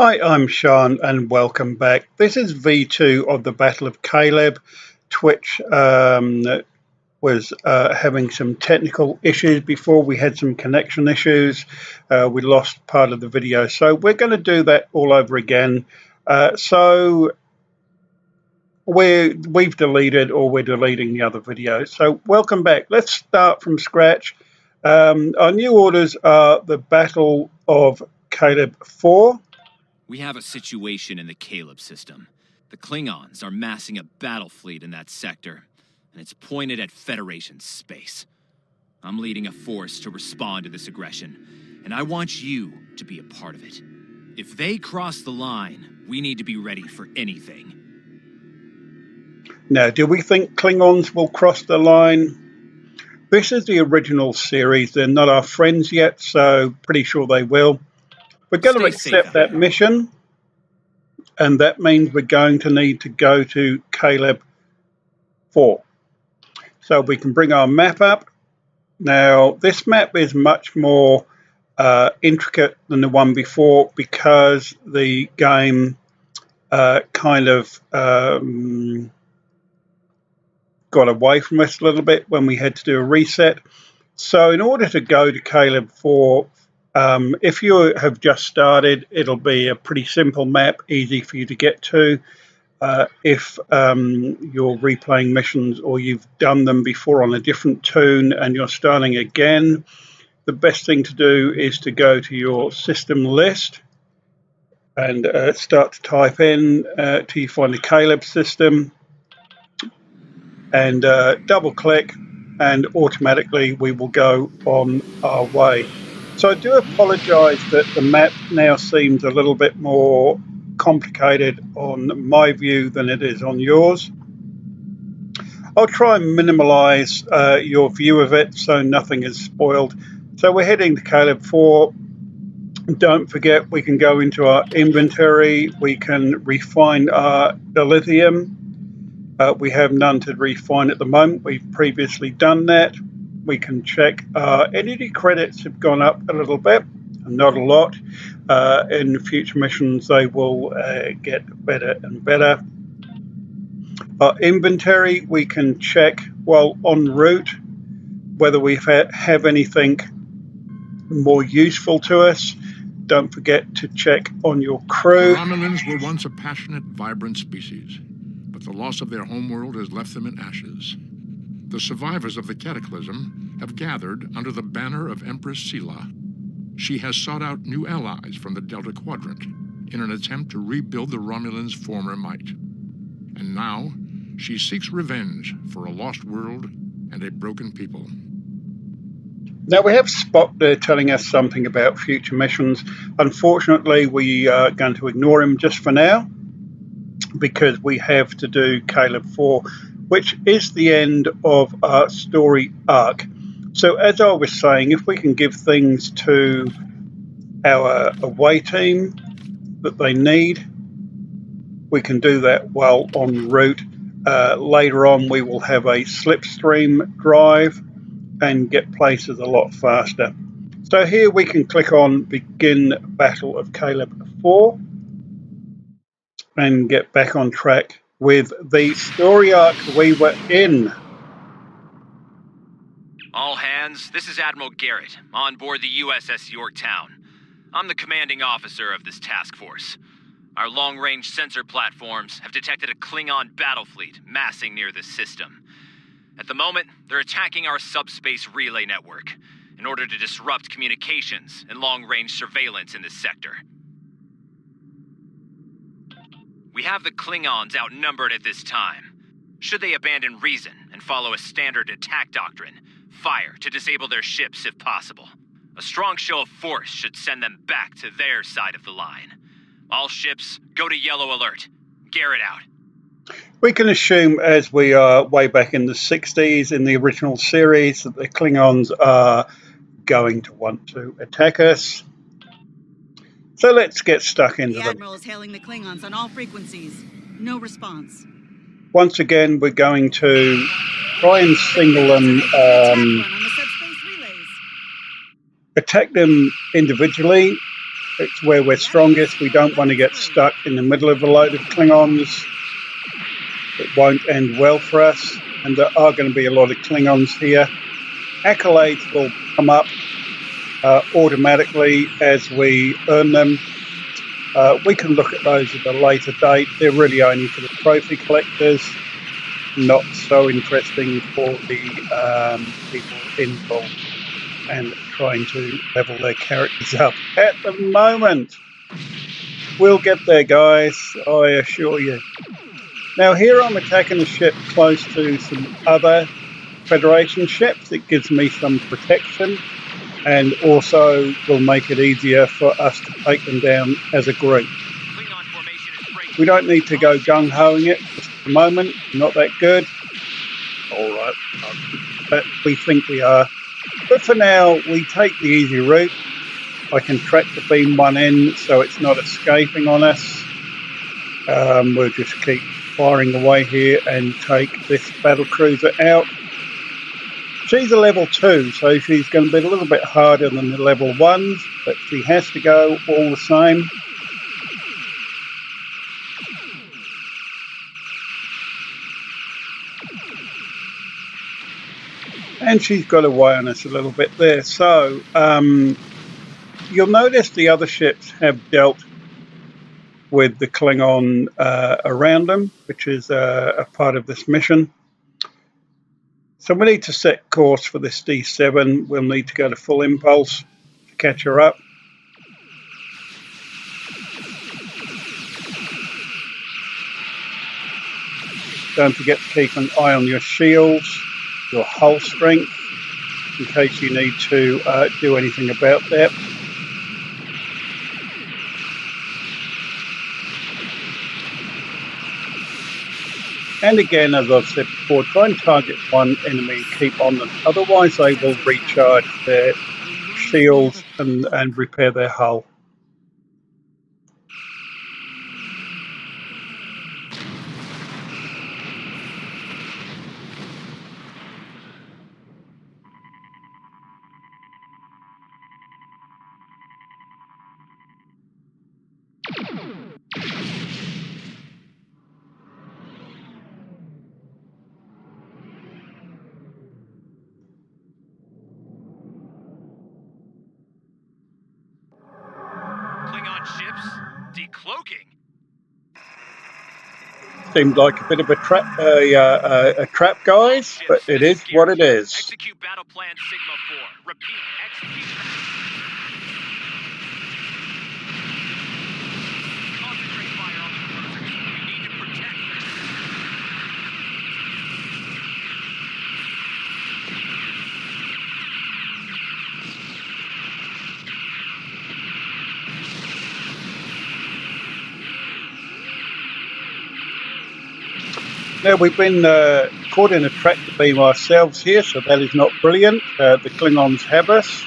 Hi, I'm Sean and welcome back. This is V2 of the Battle of Caleb. Twitch was having some technical issues before. We had some connection issues. We lost part of the video. So we're going to do that all over again. So we've deleted or we're deleting the other video. So welcome back. Let's start from scratch. Our new orders are the Battle of Caleb 4. We have a situation in the Caleb system. The Klingons are massing a battle fleet in that sector, and it's pointed at Federation space. I'm leading a force to respond to this aggression, and I want you to be a part of it. If they cross the line, we need to be ready for anything. Now, do we think Klingons will cross the line? This is the original series. They're not our friends yet, so pretty sure they will. We're going to accept that mission, and that means we're going to need to go to Caleb 4. So we can bring our map up. Now, this map is much more intricate than the one before because the game kind of got away from us a little bit when we had to do a reset. So in order to go to Caleb 4, if you have just started, it'll be a pretty simple map, easy for you to get to. If you're replaying missions or you've done them before on a different tune and you're starting again, the best thing to do is to go to your system list and start to type in till you find the Caleb system and double click, and automatically we will go on our way. So I do apologize that the map now seems a little bit more complicated on my view than it is on yours. I'll try and minimize your view of it so nothing is spoiled. So we're heading to Caleb 4. Don't forget, we can go into our inventory. We can refine our dilithium. We have none to refine at the moment. We've previously done that. We can check our energy credits have gone up a little bit, not a lot. In future missions, they will get better and better. Our inventory, we can check while en route whether we have anything more useful to us. Don't forget to check on your crew. The Romulans were once a passionate, vibrant species, but the loss of their homeworld has left them in ashes. The survivors of the cataclysm have gathered under the banner of Empress Sela. She has sought out new allies from the Delta Quadrant in an attempt to rebuild the Romulans' former might. And now, she seeks revenge for a lost world and a broken people. Now, we have Spock there telling us something about future missions. Unfortunately, we are going to ignore him just for now because we have to do Caleb 4, which is the end of our story arc. So as I was saying, if we can give things to our away team that they need, we can do that while en route. Later on, we will have a slipstream drive and get places a lot faster. So here we can click on Begin Battle of Caleb 4 and get back on track with the story arc we were in. All hands, this is Admiral Garrett, on board the USS Yorktown. I'm the commanding officer of this task force. Our long-range sensor platforms have detected a Klingon battle fleet massing near the system. At the moment, they're attacking our subspace relay network in order to disrupt communications and long-range surveillance in this sector. We have the Klingons outnumbered at this time. Should they abandon reason and follow a standard attack doctrine, fire to disable their ships if possible. A strong show of force should send them back to their side of the line. All ships, go to yellow alert. Garrett out. We can assume, as we are way back in the 60s in the original series, that the Klingons are going to want to attack us. So let's get stuck into them. The Admiral is hailing the Klingons on all frequencies. No response. Once again, we're going to try and single them, attack them individually. It's where we're strongest. We don't want to get stuck in the middle of a load of Klingons. It won't end well for us, and there are going to be a lot of Klingons here. Accolades will come up automatically as we earn them. We can look at those at a later date. They're really only for the trophy collectors, not so interesting for the people involved and trying to level their characters up at the moment. We'll get there, guys, I assure you. Now here I'm attacking a ship close to some other Federation ships. It gives me some protection and also will make it easier for us to take them down as a group. We don't need to go gung-hoing it just at the moment. Not that good. All right, but we think we are. But for now, we take the easy route. I can tractor beam one in so it's not escaping on us. We'll just keep firing away here and take this battle cruiser out. She's a level 2, so she's going to be a little bit harder than the level 1s, but she has to go all the same. And she's got away on us a little bit there. So you'll notice the other ships have dealt with the Klingon around them, which is a part of this mission. So we need to set course for this D7. We'll need to go to full impulse to catch her up. Don't forget to keep an eye on your shields, your hull strength, in case you need to do anything about that. And again, as I've said before, try and target one enemy and keep on them. Otherwise, they will recharge their shields and repair their hull. Klingon ships decloaking. Seemed like a bit of a trap, guys, but it is what it is. Execute battle plan Sigma 4. Repeat, execute. Concentrate fire on the cruisers. We need to protect them. Now, we've been caught in a tractor beam ourselves here, so that is not brilliant. The Klingons have us.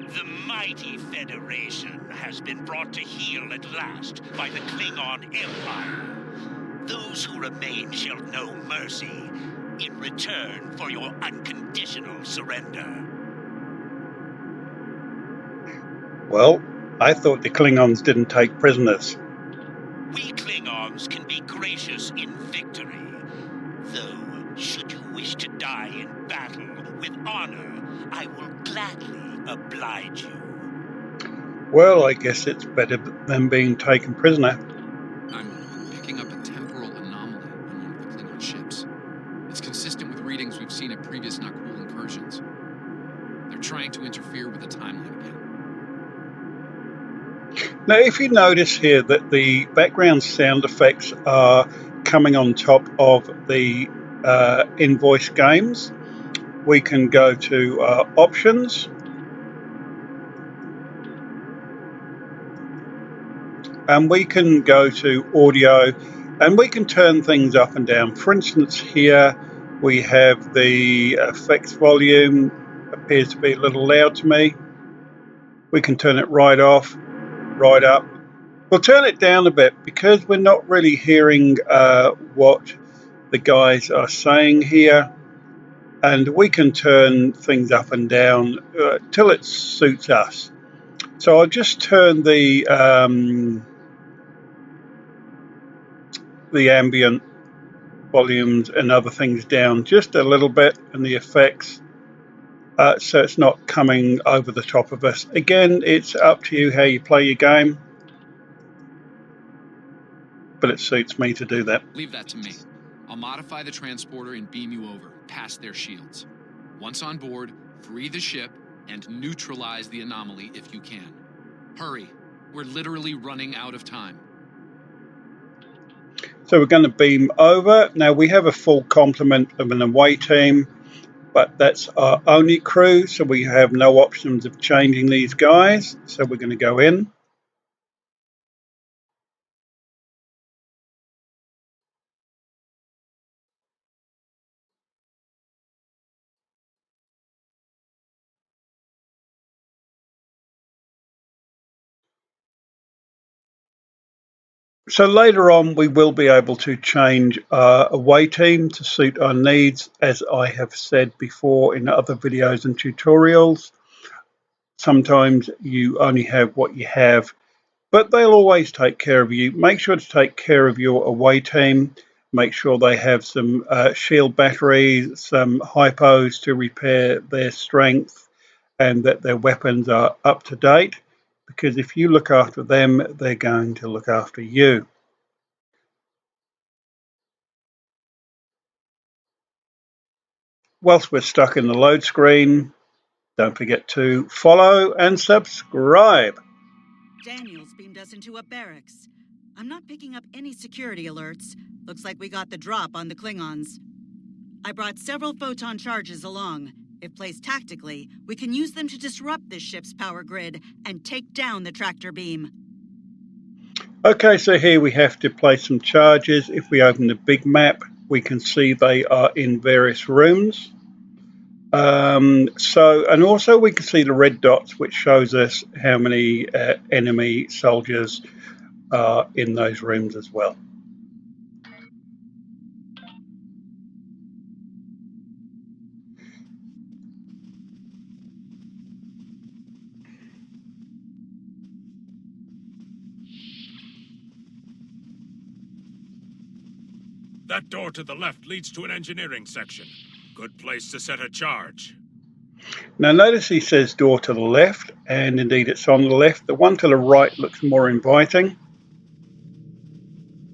The mighty Federation has been brought to heel at last by the Klingon Empire. Those who remain shall know mercy in return for your unconditional surrender. Well, I thought the Klingons didn't take prisoners. We Klingons can be gracious in victory. Though, should you wish to die in battle with honor, I will gladly oblige you. Well, I guess it's better than being taken prisoner. I'm picking up a temporal anomaly on one of the Klingon ships. It's consistent with readings we've seen at previous Nakul incursions. They're trying to interfere with the timeline again. Now, if you notice here that the background sound effects are coming on top of the invoice games, we can go to options. And we can go to audio and we can turn things up and down. For instance, here we have the effects volume, appears to be a little loud to me. We can turn it right off, right up, We'll turn it down a bit because we're not really hearing what the guys are saying here, and we can turn things up and down till it suits us. So I'll just turn the ambient volumes and other things down just a little bit, and the effects, so it's not coming over the top of us. Again, it's up to you how you play your game, but it suits me to do that. Leave that to me. I'll modify the transporter and beam you over, past their shields. Once on board, free the ship and neutralize the anomaly if you can. Hurry. We're literally running out of time. So we're going to beam over. Now we have a full complement of an away team, but that's our only crew, so we have no options of changing these guys. So we're going to go in. So later on, we will be able to change our away team to suit our needs, as I have said before in other videos and tutorials. Sometimes you only have what you have, but they'll always take care of you. Make sure to take care of your away team. Make sure they have some shield batteries, some hypos to repair their strength, and that their weapons are up to date. Because if you look after them, they're going to look after you. Whilst we're stuck in the load screen, don't forget to follow and subscribe. Daniels beamed us into a barracks. I'm not picking up any security alerts. Looks like we got the drop on the Klingons. I brought several photon charges along. If placed tactically, we can use them to disrupt this ship's power grid and take down the tractor beam. Okay, so here we have to place some charges. If we open the big map, we can see they are in various rooms. And also we can see the red dots, which shows us how many enemy soldiers are in those rooms as well. That door to the left leads to an engineering section. Good place to set a charge. Now notice he says door to the left, and indeed it's on the left. The one to the right looks more inviting.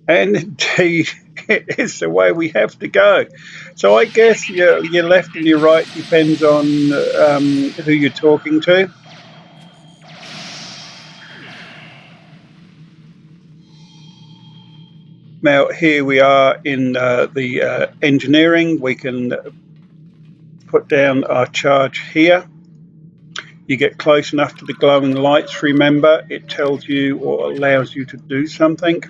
And indeed, it's the way we have to go. So I guess your left and your right depends on who you're talking to. Now here we are in the engineering. We can put down our charge here. You get close enough to the glowing lights, remember, it tells you or allows you to do something.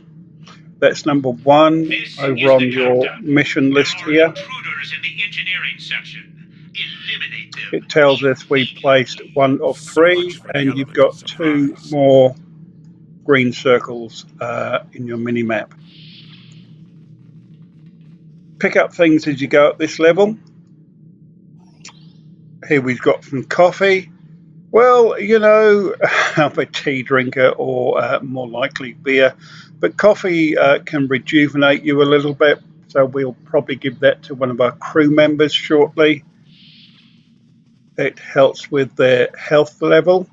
That's number one This over is the on your captain. mission There list are here. intruders in the engineering section. Eliminate them. It tells us we placed one of So much three, for the and you've element of got two surprise. more green circles in your mini map. Pick up things as you go at this level. Here we've got some coffee. Well, you know, I'm a tea drinker, or more likely beer, but coffee can rejuvenate you a little bit. So we'll probably give that to one of our crew members shortly. It helps with their health level.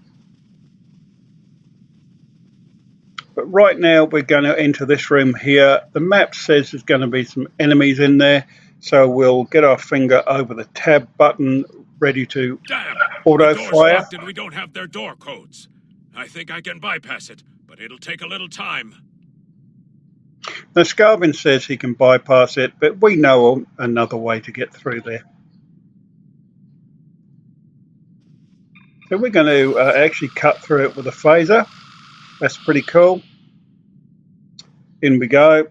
But right now we're going to enter this room here. The map says there's going to be some enemies in there. So we'll get our finger over the tab button, ready to Damn! The auto door's fire. locked and we don't have their door codes. I think I can bypass it, but it'll take a little time. Now Scarvin says he can bypass it, but we know another way to get through there. So we're going to actually cut through it with a phaser. That's pretty cool. In we go.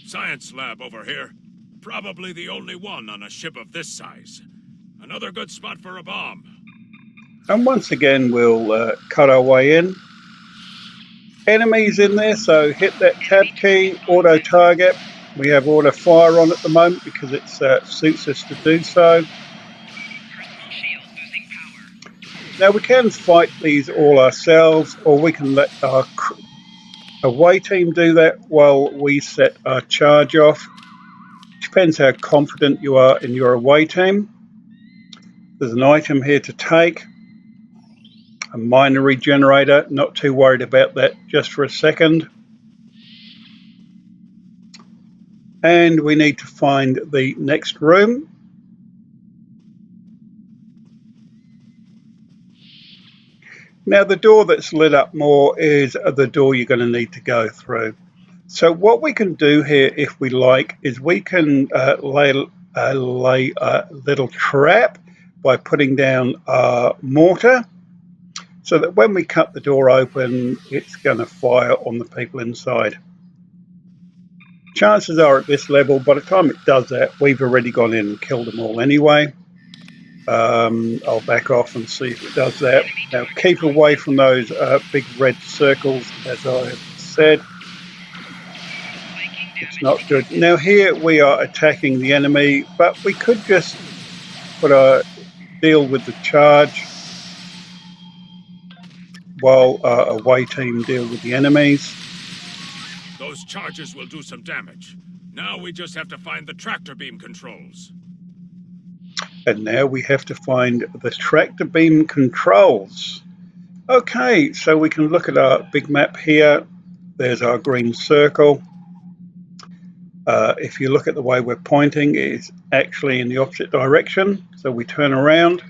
Science lab over here. Probably the only one on a ship of this size. Another good spot for a bomb. And once again, we'll cut our way in. Enemies in there, so hit that tab key, auto target. We have auto fire on at the moment because it suits us to do so. Now we can fight these all ourselves, or we can let our away team do that while we set our charge off. Depends how confident you are in your away team. There's an item here to take. A minor regenerator, not too worried about that just for a second. And we need to find the next room. Now the door that's lit up more is the door you're going to need to go through. So what we can do here, if we like, is we can lay a little trap by putting down a mortar, so that when we cut the door open, it's going to fire on the people inside. Chances are at this level, by the time it does that, we've already gone in and killed them all anyway. I'll back off and see if it does that. Now keep away from those big red circles, as I have said. It's not good. Now here we are attacking the enemy, but we could just put a deal with the charge while our away team deal with the enemies. Those charges will do some damage. Now we just have to find the tractor beam controls. And now we have to find the tractor beam controls. Okay, so we can look at our big map here. There's our green circle. If you look at the way we're pointing, it's actually in the opposite direction. So we turn around,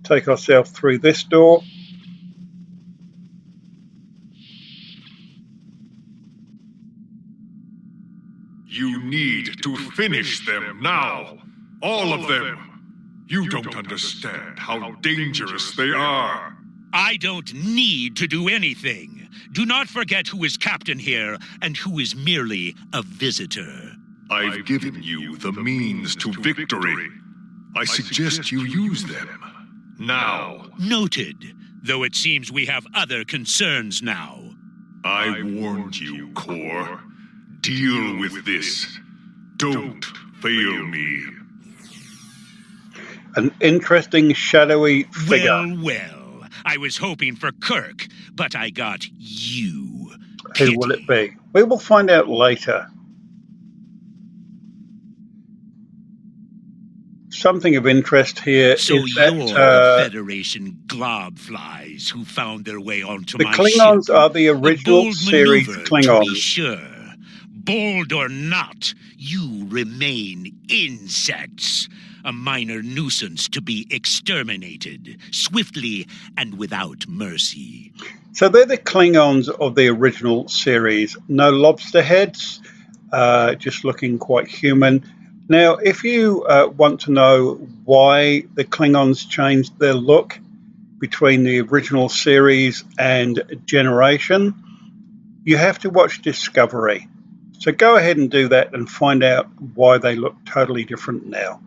take ourselves through this door. You need to finish them now. All of them. You don't understand how dangerous they are. I don't need to do anything. Do not forget who is captain here and who is merely a visitor. I've given you the means to victory. I suggest you use them. Now. Noted, though it seems we have other concerns now. I warned you, Core. Deal with this. Don't fail me. An interesting shadowy figure. Well. I was hoping for Kirk, but I got you. Who will it be? We will find out later. Something of interest here so is that you're the Federation globflies who found their way onto the my Klingons ship. are the original bold series maneuver, Klingons. To be sure. Bold or not, you remain insects. A minor nuisance to be exterminated, swiftly and without mercy. So they're the Klingons of the original series. No lobster heads, just looking quite human. Now, if you want to know why the Klingons changed their look between the original series and Generation, you have to watch Discovery. So go ahead and do that and find out why they look totally different now.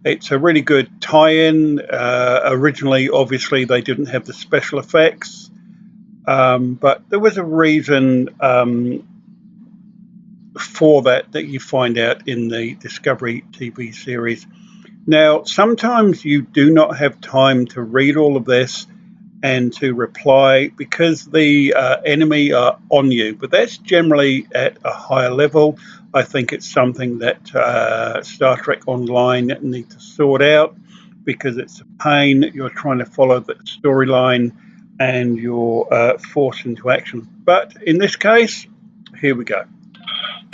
It's a really good tie-in. Originally, obviously, they didn't have the special effects, but there was a reason for that you find out in the Discovery TV series. Now, sometimes you do not have time to read all of this and to reply because the enemy are on you, but that's generally at a higher level. I think it's something that Star Trek Online need to sort out because it's a pain. You're trying to follow the storyline and you're forced into action. But in this case, here we go.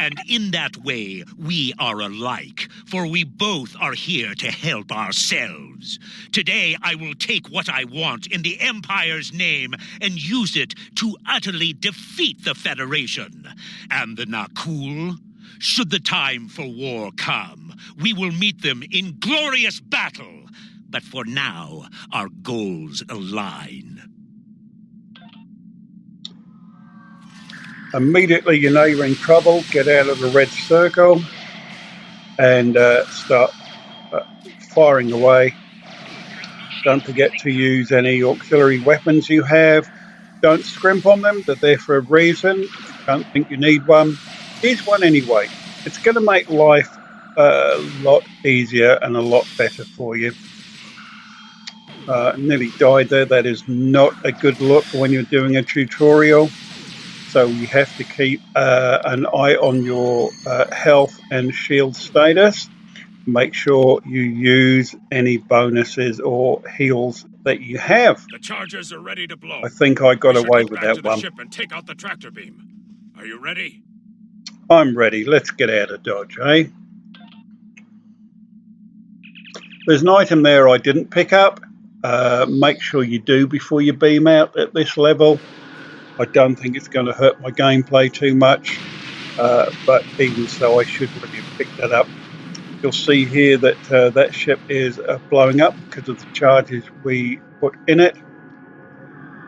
And in that way, we are alike, for we both are here to help ourselves. Today, I will take what I want in the Empire's name and use it to utterly defeat the Federation. And the Nakul? Should the time for war come, we will meet them in glorious battle. But for now, our goals align. Immediately you know you're in trouble. Get out of the red circle. and start firing away. Don't forget to use any auxiliary weapons you have. Don't scrimp on them. They're there for a reason. If you don't think you need one, use one anyway. It's going to make life a lot easier and a lot better for you. Nearly died there. That is not a good look when you're doing a tutorial. So you have to keep an eye on your health and shield status. Make sure you use any bonuses or heals that you have. The charges are ready to blow. I think I got We should away get with back that to the one. ship and take out the tractor beam. Are you ready? I'm ready. Let's get out of Dodge, eh? There's an item there I didn't pick up. Make sure you do before you beam out at this level. I don't think it's going to hurt my gameplay too much, but even so, I should really have picked that up. You'll see here that that ship is blowing up because of the charges we put in it.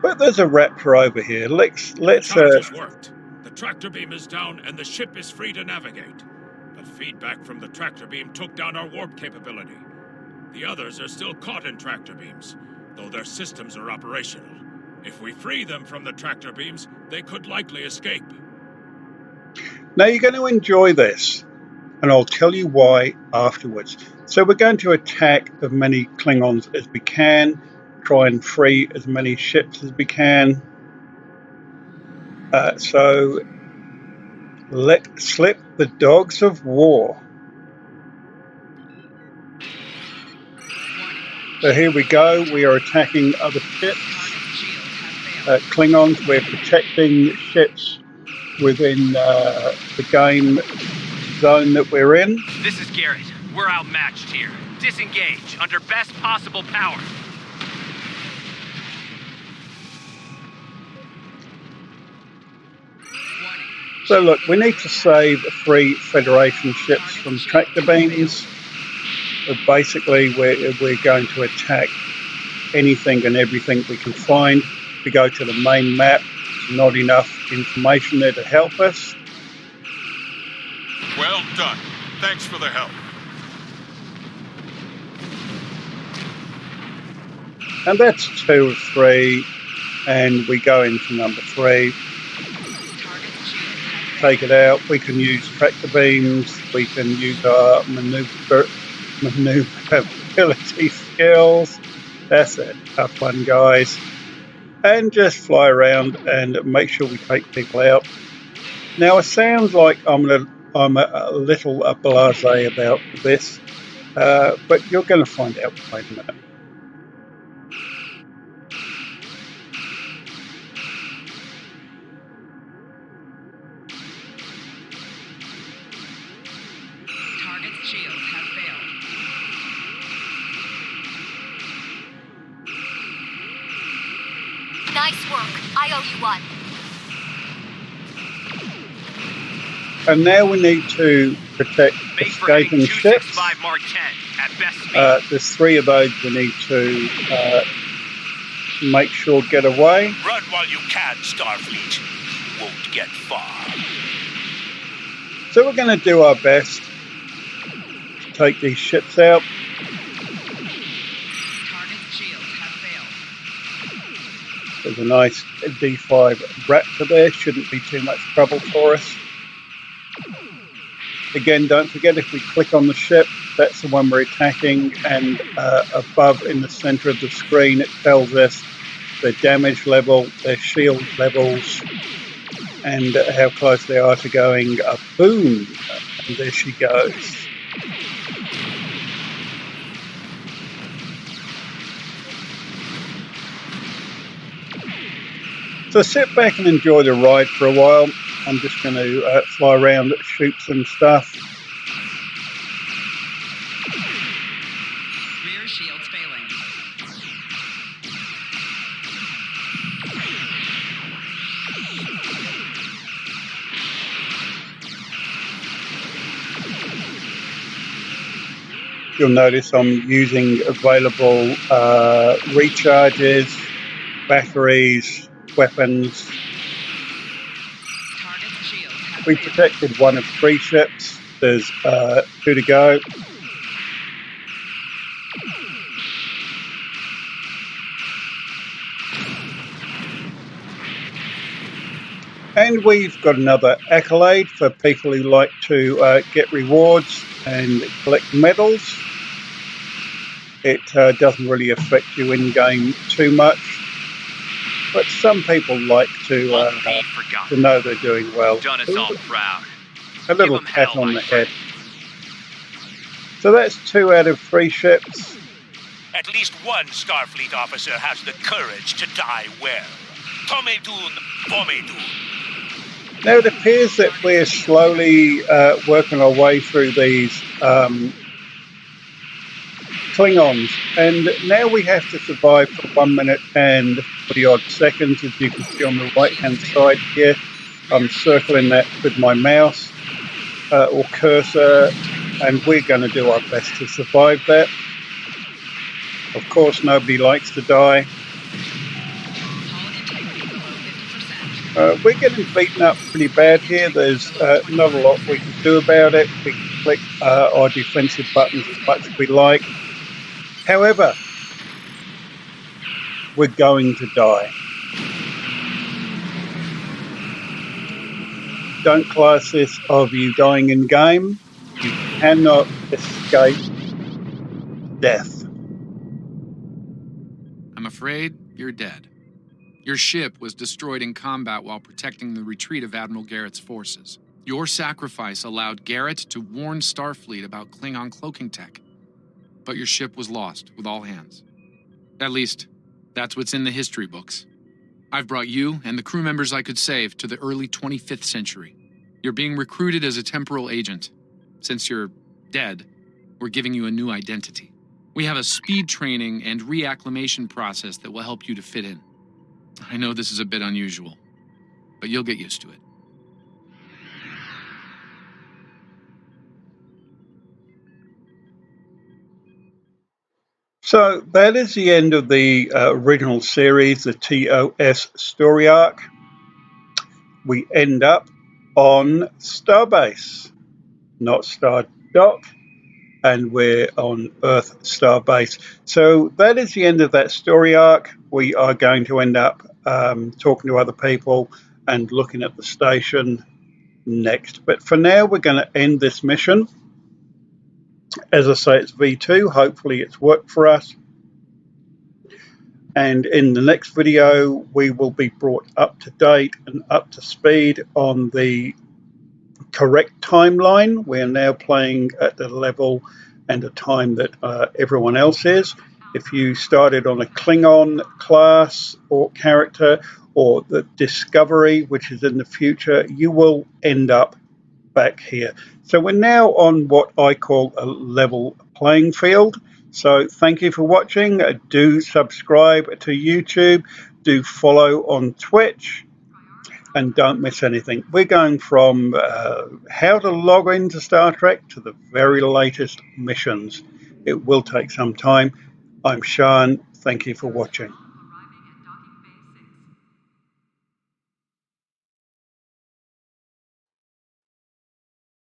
But there's a raptor over here. The charges worked. The tractor beam is down and the ship is free to navigate. But feedback from the tractor beam took down our warp capability. The others are still caught in tractor beams, though their systems are operational. If we free them from the tractor beams, they could likely escape. Now you're going to enjoy this, and I'll tell you why afterwards. So we're going to attack as many Klingons as we can, try and free as many ships as we can. So let's slip the dogs of war. So here we go. We are attacking other ships. Klingons, we're protecting ships within the game zone that we're in. This is Garrett. We're outmatched here. Disengage under best possible power. So look, we need to save 3 Federation ships from tractor beams. Basically, we're going to attack anything and everything we can find. We go to the main map. There's not enough information there to help us. Well done. Thanks for the help. And that's 2 of 3. And we go into number 3. Take it out. We can use tractor beams. We can use our maneuverability skills. That's it. Have fun, guys. And just fly around and make sure we take people out. Now, it sounds like I'm a little blasé about this, but you're going to find out. Wait a minute. Target's shields have failed. Nice work. I owe you one. And now we need to protect escaping ships. Mark 10 at best speed. There's 3 of those we need to make sure get away. Run while you can, Starfleet. You won't get far. So we're going to do our best to take these ships out. Target's shields have failed. There's a nice D5 Raptor there. Shouldn't be too much trouble for us. Again, don't forget, if we click on the ship, that's the one we're attacking, and above in the center of the screen it tells us their damage level, their shield levels, and how close they are to going boom. And there she goes. So sit back and enjoy the ride for a while. I'm just going to fly around, shoot some stuff. Rear shields failing. You'll notice I'm using available recharges, batteries, weapons. We protected 1 of 3 ships. There's 2 to go. And we've got another accolade for people who like to get rewards and collect medals. It doesn't really affect you in-game too much, but some people like to Won't be forgotten. know they're doing well. You've done us all proud. A Give little 'em pat hell, on my the head. friend. So that's 2 out of 3 ships. At least one Starfleet officer has the courage to die well. Tomedun Pomedun. Now it appears that we're slowly working our way through these Klingons, and now we have to survive for 1 minute and 40 odd seconds, as you can see on the right hand side here. I'm circling that with my mouse or cursor, and we're going to do our best to survive that. Of course, nobody likes to die. We're getting beaten up pretty bad here. There's not a lot we can do about it. We can click our defensive buttons as much as we like. However, we're going to die. Don't class this of you dying in game. You cannot escape death. I'm afraid you're dead. Your ship was destroyed in combat while protecting the retreat of Admiral Garrett's forces. Your sacrifice allowed Garrett to warn Starfleet about Klingon cloaking tech. But your ship was lost with all hands. At least, that's what's in the history books. I've brought you and the crew members I could save to the early 25th century. You're being recruited as a temporal agent. Since you're dead, we're giving you a new identity. We have a speed training and reacclimation process that will help you to fit in. I know this is a bit unusual, but you'll get used to it. So that is the end of the original series, the TOS story arc. We end up on Starbase, not Star Dock, and we're on Earth Starbase. So that is the end of that story arc. We are going to end up talking to other people and looking at the station next. But for now, we're going to end this mission. As I say, it's V2. Hopefully it's worked for us. And in the next video, we will be brought up to date and up to speed on the correct timeline. We're now playing at the level and the time that everyone else is. If you started on a Klingon class or character or the Discovery, which is in the future, you will end up back here. So we're now on what I call a level playing field. So thank you for watching. Do subscribe to YouTube. Do follow on Twitch. And don't miss anything. We're going from how to log into Star Trek to the very latest missions. It will take some time. I'm Sean. Thank you for watching.